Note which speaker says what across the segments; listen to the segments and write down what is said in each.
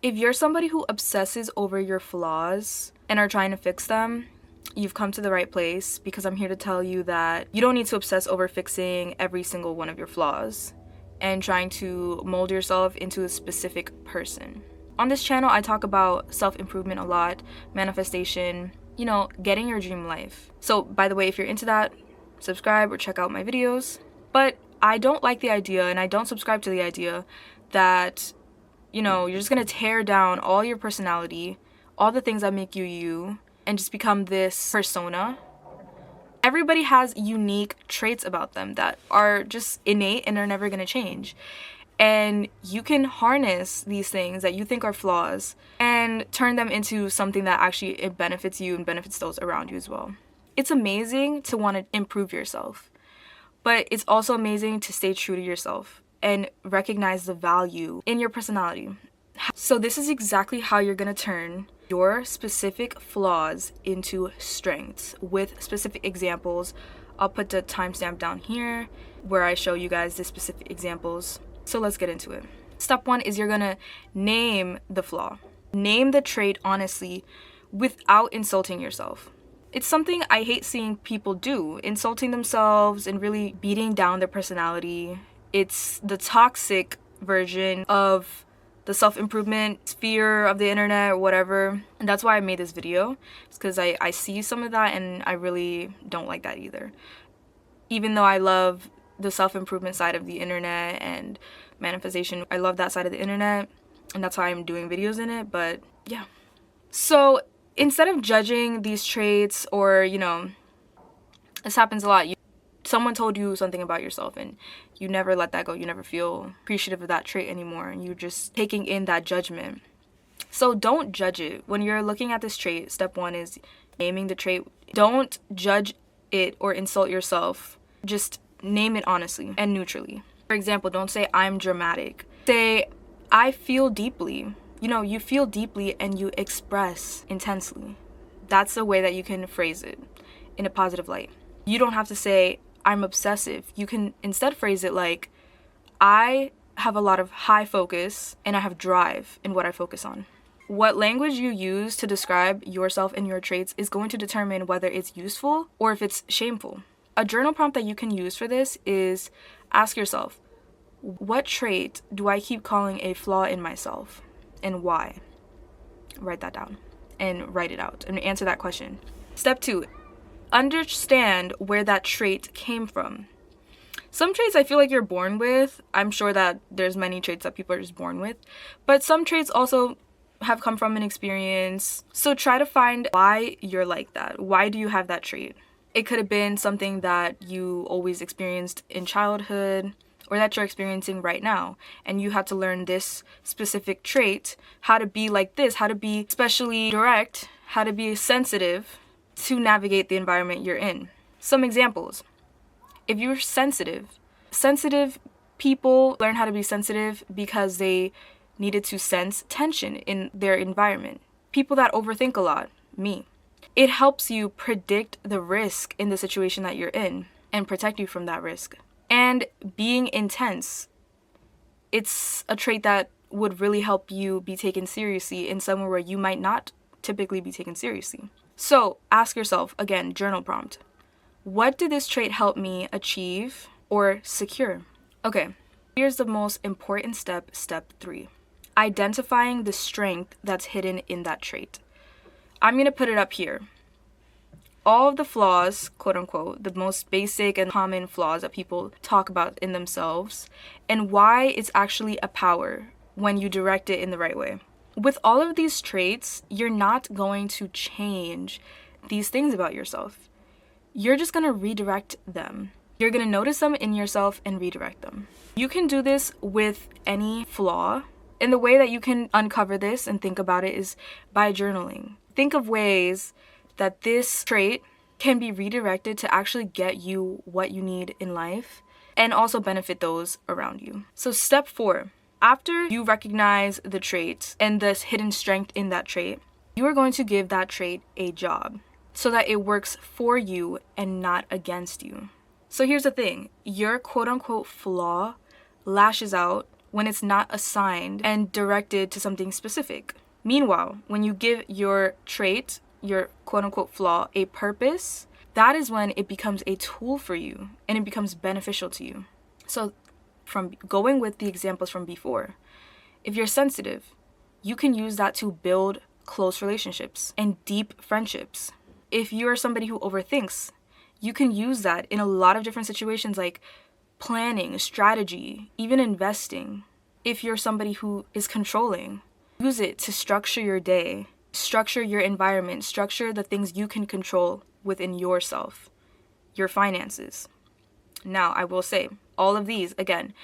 Speaker 1: If you're somebody who obsesses over your flaws and are trying to fix them, you've come to the right place, because I'm here to tell you that you don't need to obsess over fixing every single one of your flaws and trying to mold yourself into a specific person. On this channel, I talk about self-improvement a lot, manifestation, getting your dream life. So, by the way, if you're into that, subscribe or check out my videos. But I don't like the idea, and I don't subscribe to the idea that, you're just gonna tear down all your personality, all the things that make you you, and just become this persona. Everybody has unique traits about them that are just innate and are never gonna change. And you can harness these things that you think are flaws and turn them into something that actually it benefits you and benefits those around you as well. It's amazing to want to improve yourself, but it's also amazing to stay true to yourself and recognize the value in your personality. So this is exactly how you're gonna turn your specific flaws into strengths with specific examples. I'll put the timestamp down here where I show you guys the specific examples. So let's get into it. Step 1 is you're gonna name the flaw. Name the trait honestly without insulting yourself. It's something I hate seeing people do, insulting themselves and really beating down their personality. It's the toxic version of the self-improvement sphere of the internet or whatever. And that's why I made this video. It's because I see some of that and I really don't like that either. Even though I love the self-improvement side of the internet and manifestation, I love that side of the internet, and that's why I'm doing videos in it. But yeah, so instead of judging these traits, or this happens a lot, someone told you something about yourself and you never let that go, you never feel appreciative of that trait anymore, and you're just taking in that judgment. So don't judge it. When you're looking at this trait, step 1 is naming the trait. Don't judge it or insult yourself. Just name it honestly and neutrally. For example, don't say I'm dramatic. Say I feel deeply. You feel deeply and you express intensely. That's the way that you can phrase it in a positive light. You don't have to say I'm obsessive. You can instead phrase it like I have a lot of high focus and I have drive in what I focus on. What language you use to describe yourself and your traits is going to determine whether it's useful or if it's shameful. A journal prompt that you can use for this is ask yourself, what trait do I keep calling a flaw in myself and why? Write that down and write it out and answer that question. Step 2, understand where that trait came from. Some traits I feel like you're born with. I'm sure that there's many traits that people are just born with, but some traits also have come from an experience. So try to find why you're like that. Why do you have that trait? It could have been something that you always experienced in childhood or that you're experiencing right now, and you had to learn this specific trait, how to be like this, how to be especially direct, how to be sensitive to navigate the environment you're in. Some examples. If you're sensitive people learn how to be sensitive because they needed to sense tension in their environment. People that overthink a lot, me. It helps you predict the risk in the situation that you're in and protect you from that risk. And being intense, it's a trait that would really help you be taken seriously in somewhere where you might not typically be taken seriously. So ask yourself, again, journal prompt, what did this trait help me achieve or secure? Okay, here's the most important step, step 3. Identifying the strength that's hidden in that trait. I'm going to put it up here. All of the flaws, quote unquote, the most basic and common flaws that people talk about in themselves, and why it's actually a power when you direct it in the right way. With all of these traits, you're not going to change these things about yourself. You're just going to redirect them. You're going to notice them in yourself and redirect them. You can do this with any flaw. And the way that you can uncover this and think about it is by journaling. Think of ways that this trait can be redirected to actually get you what you need in life and also benefit those around you. So step 4, after you recognize the trait and the hidden strength in that trait, you are going to give that trait a job so that it works for you and not against you. So here's the thing, your quote unquote flaw lashes out when it's not assigned and directed to something specific. Meanwhile, when you give your trait, your quote-unquote flaw, a purpose, that is when it becomes a tool for you and it becomes beneficial to you. So from going with the examples from before, if you're sensitive, you can use that to build close relationships and deep friendships. If you're somebody who overthinks, you can use that in a lot of different situations like planning, strategy, even investing. If you're somebody who is controlling, use it to structure your day, structure your environment, structure the things you can control within yourself, your finances. Now, I will say, all of these, again,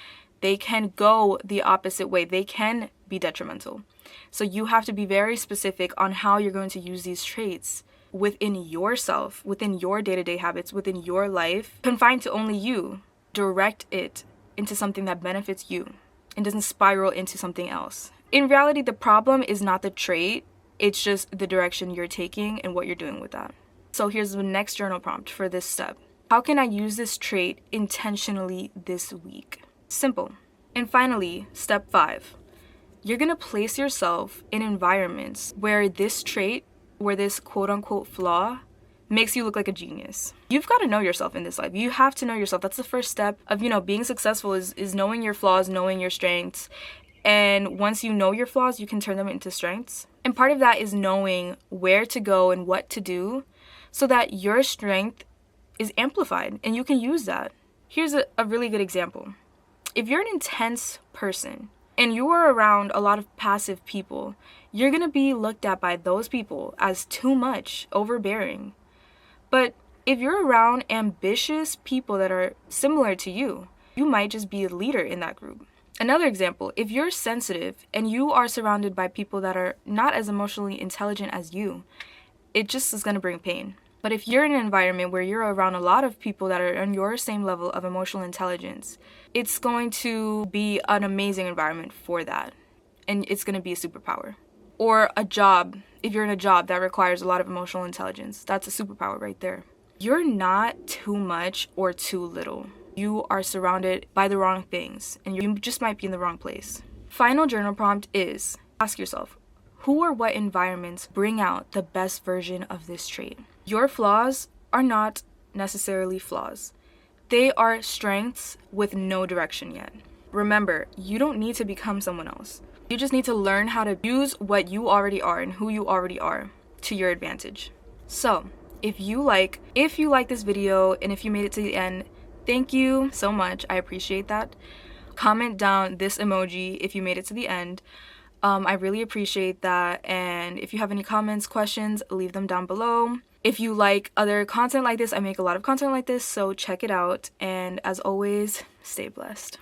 Speaker 1: they can go the opposite way. They can be detrimental. So you have to be very specific on how you're going to use these traits within yourself, within your day-to-day habits, within your life, confined to only you. Direct it into something that benefits you and doesn't spiral into something else. In reality, the problem is not the trait, it's just the direction you're taking and what you're doing with that. So here's the next journal prompt for this step. How can I use this trait intentionally this week? Simple. And finally, step 5. You're gonna place yourself in environments where this trait, where this quote-unquote flaw, makes you look like a genius. You've got to know yourself in this life. You have to know yourself. That's the first step of, being successful is knowing your flaws, knowing your strengths. And once you know your flaws, you can turn them into strengths. And part of that is knowing where to go and what to do so that your strength is amplified and you can use that. Here's a really good example. If you're an intense person and you are around a lot of passive people, you're going to be looked at by those people as too much, overbearing. But if you're around ambitious people that are similar to you, you might just be a leader in that group. Another example, if you're sensitive and you are surrounded by people that are not as emotionally intelligent as you, it just is going to bring pain. But if you're in an environment where you're around a lot of people that are on your same level of emotional intelligence, it's going to be an amazing environment for that. And it's going to be a superpower. Or a job, if you're in a job that requires a lot of emotional intelligence, that's a superpower right there. You're not too much or too little. You are surrounded by the wrong things, and you just might be in the wrong place. Final journal prompt is, ask yourself, who or what environments bring out the best version of this trait? Your flaws are not necessarily flaws. They are strengths with no direction yet. Remember, you don't need to become someone else. You just need to learn how to use what you already are and who you already are to your advantage. So, if you like this video and if you made it to the end, thank you so much. I appreciate that. Comment down this emoji if you made it to the end. I really appreciate that. And if you have any comments, questions, leave them down below. If you like other content like this, I make a lot of content like this, so check it out. And as always, stay blessed.